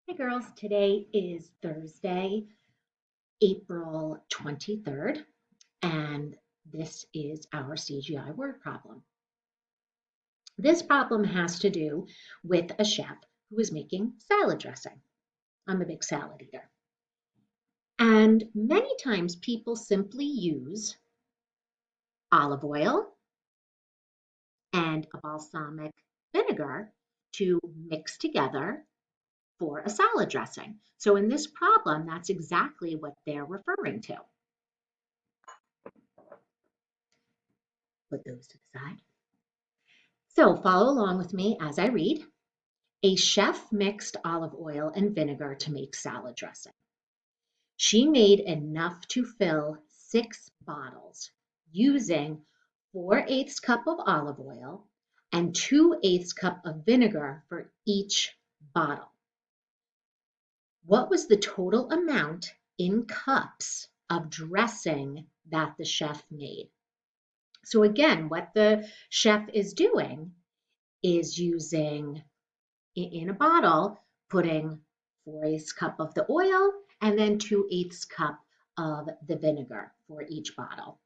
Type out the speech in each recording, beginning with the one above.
Hey girls, today is Thursday, April 23rd, and this is our CGI word problem. This problem has to do with a chef who is making salad dressing. I'm a big salad eater. And many times people simply use olive oil and a balsamic vinegar to mix together for a salad dressing. So in this problem, that's exactly what they're referring to. Put those to the side. So follow along with me as I read. A chef mixed olive oil and vinegar to make salad dressing. She made enough to fill 6 bottles using 4/8 cup of olive oil and 2/8 cup of vinegar for each bottle. What was the total amount in cups of dressing that the chef made? So again, what the chef is doing is using in a bottle, putting 4/8 cup of the oil and then 2/8 cup of the vinegar for each bottle.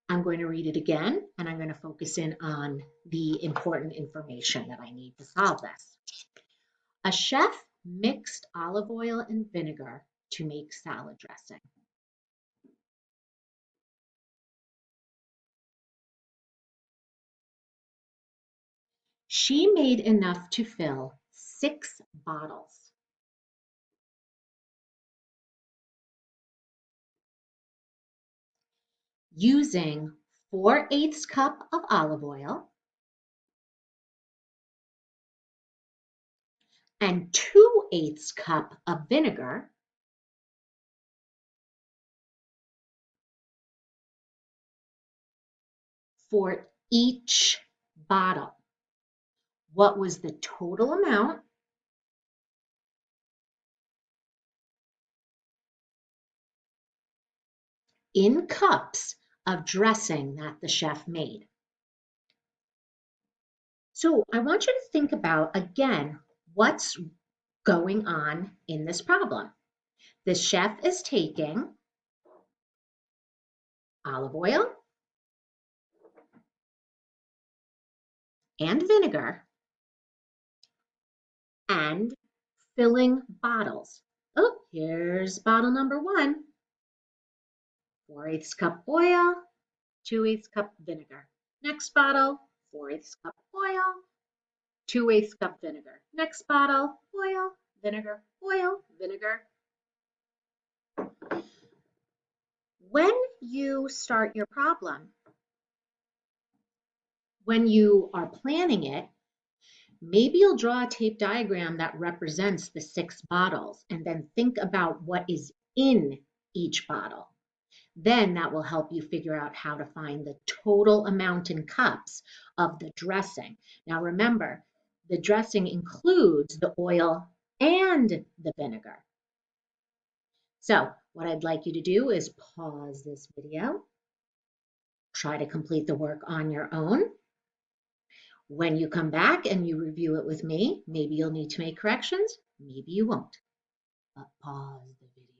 I'm going to read it again and I'm going to focus in on the important information that I need to solve this. A chef mixed olive oil and vinegar to make salad dressing. She made enough to fill 6 bottles using 4/8 cup of olive oil and 2/8 cup of vinegar for each bottle. What was the total amount in cups of dressing that the chef made? So I want you to think about, again, what's going on in this problem. The chef is taking olive oil and vinegar and filling bottles. Oh, here's bottle number 1. 4/8 cup oil, 2/8 cup vinegar. Next bottle, 4/8 cup oil, 2/8 cup vinegar. Next bottle, oil, vinegar, oil, vinegar. When you start your problem, when you are planning it, maybe you'll draw a tape diagram that represents the 6 bottles and then think about what is in each bottle. Then that will help you figure out how to find the total amount in cups of the dressing. Now remember, the dressing includes the oil and the vinegar. So what I'd like you to do is pause this video, try to complete the work on your own. When you come back and you review it with me, maybe you'll need to make corrections, maybe you won't. But pause the video.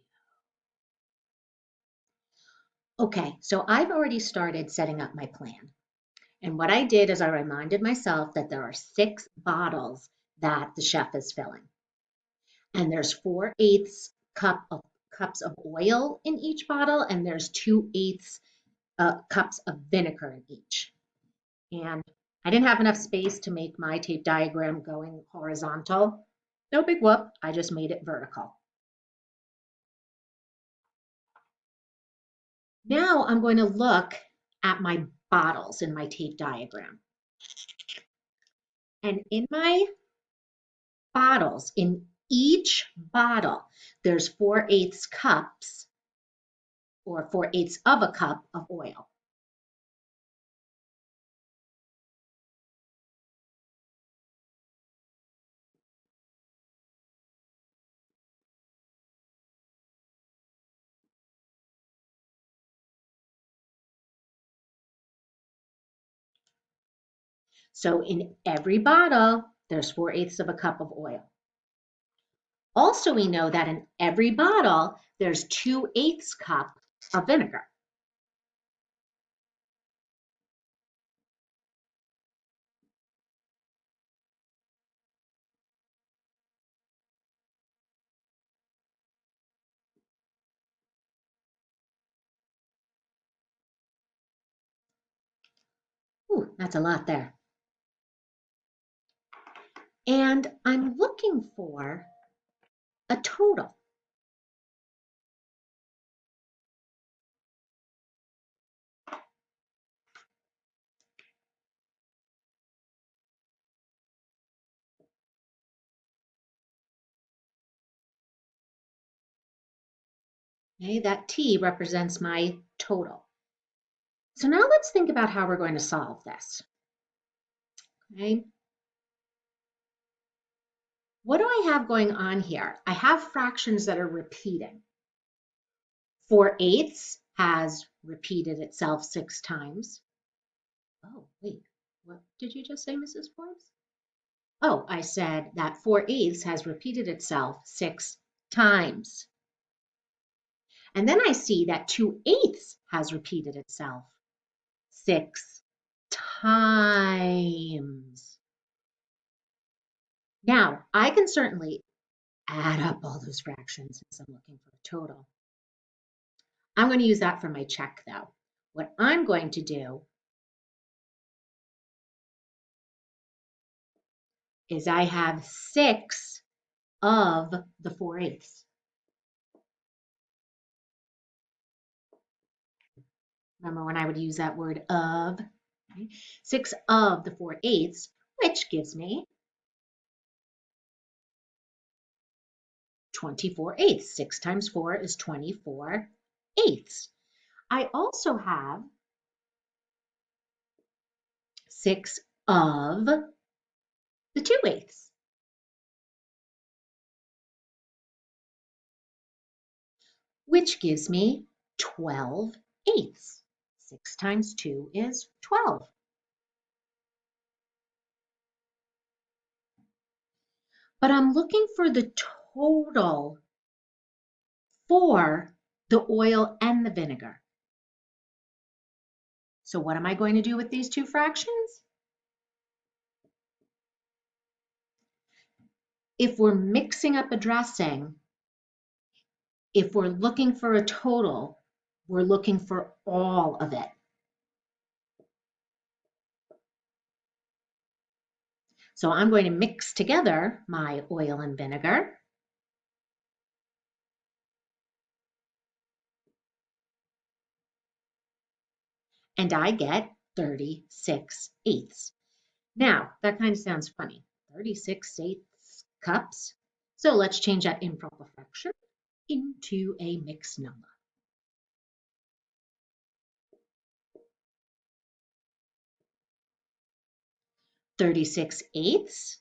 Okay, so I've already started setting up my plan. And what I did is I reminded myself that there are 6 bottles that the chef is filling. And there's 4/8 cups of oil in each bottle, and there's 2/8 cups of vinegar in each. And I didn't have enough space to make my tape diagram going horizontal. No big whoop, I just made it vertical. Now I'm going to look at my bottles in my tape diagram. And in my bottles, in each bottle, there's 4/8 cups or 4/8 of a cup of oil. So in every bottle, there's 4/8 of a cup of oil. Also, we know that in every bottle, there's 2/8 cup of vinegar. Ooh, that's a lot there. And I'm looking for a total. Okay, that T represents my total. So now let's think about how we're going to solve this. Okay. What do I have going on here? I have fractions that are repeating. 4/8 has repeated itself 6 times. Oh, wait, what did you just say, Mrs. Forbes? Oh, I said that 4/8 has repeated itself 6 times. And then I see that 2/8 has repeated itself 6 times. Now, I can certainly add up all those fractions since I'm looking for a total. I'm going to use that for my check, though. What I'm going to do is I have 6 of the 4/8. Remember when I would use that word of? Okay? 6 of the 4/8, which gives me 24/8. 6 times 4 is 24/8. I also have 6 of the 2/8, which gives me 12/8. 6 times 2 is 12. But I'm looking for the total for the oil and the vinegar. So what am I going to do with these two fractions? If we're mixing up a dressing, if we're looking for a total, we're looking for all of it. So I'm going to mix together my oil and vinegar. And I get 36/8. Now, that kind of sounds funny. 36/8 cups. So let's change that improper fraction into a mixed number. 36/8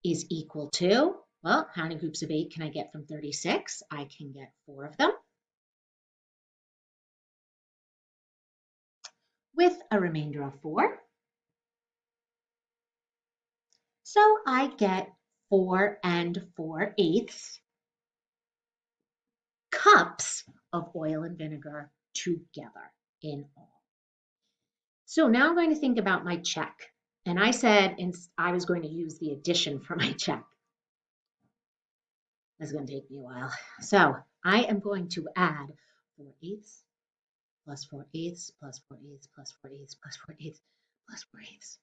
is equal to, well, how many groups of 8 can I get from 36? I can get 4 of them with a remainder of 4. So I get 4 and 4/8 cups of oil and vinegar together in all. So now I'm going to think about my check. And I said I was going to use the addition for my check. That's going to take me a while. So I am going to add 4/8 plus 4/8 plus 4/8 plus 4/8 plus 4/8 plus 4/8.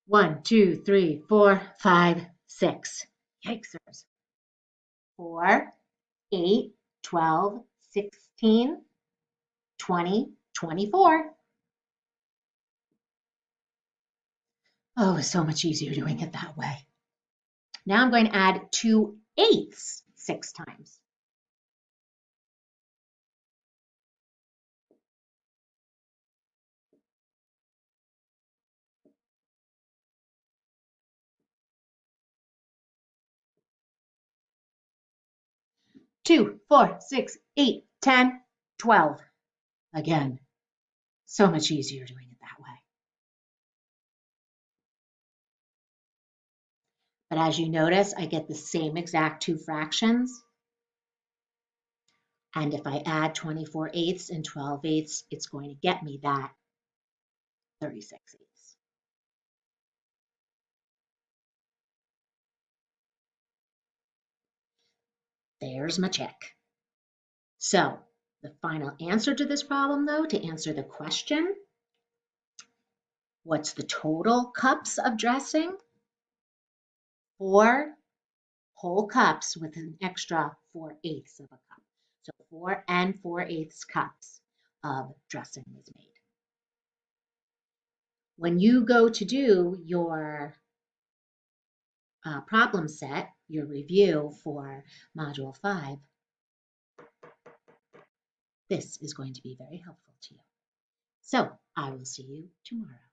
1, 2, 3, 4, 5, 6. Yikesers. 4, 8, 12, 16, 20, 24. Oh, it's so much easier doing it that way. Now I'm going to add 2/8 6 times. 2, 4, 6, 8, 10, 12. Again, so much easier doing it that way. But as you notice, I get the same exact two fractions. And if I add 24 eighths and 12 eighths, it's going to get me that 36 eighths. There's my check. So the final answer to this problem, though, to answer the question, what's the total cups of dressing? 4 whole cups with an extra 4/8 of a cup. So 4 and 4/8 cups of dressing was made. When you go to do your problem set, your review for Module 5, this is going to be very helpful to you. So I will see you tomorrow.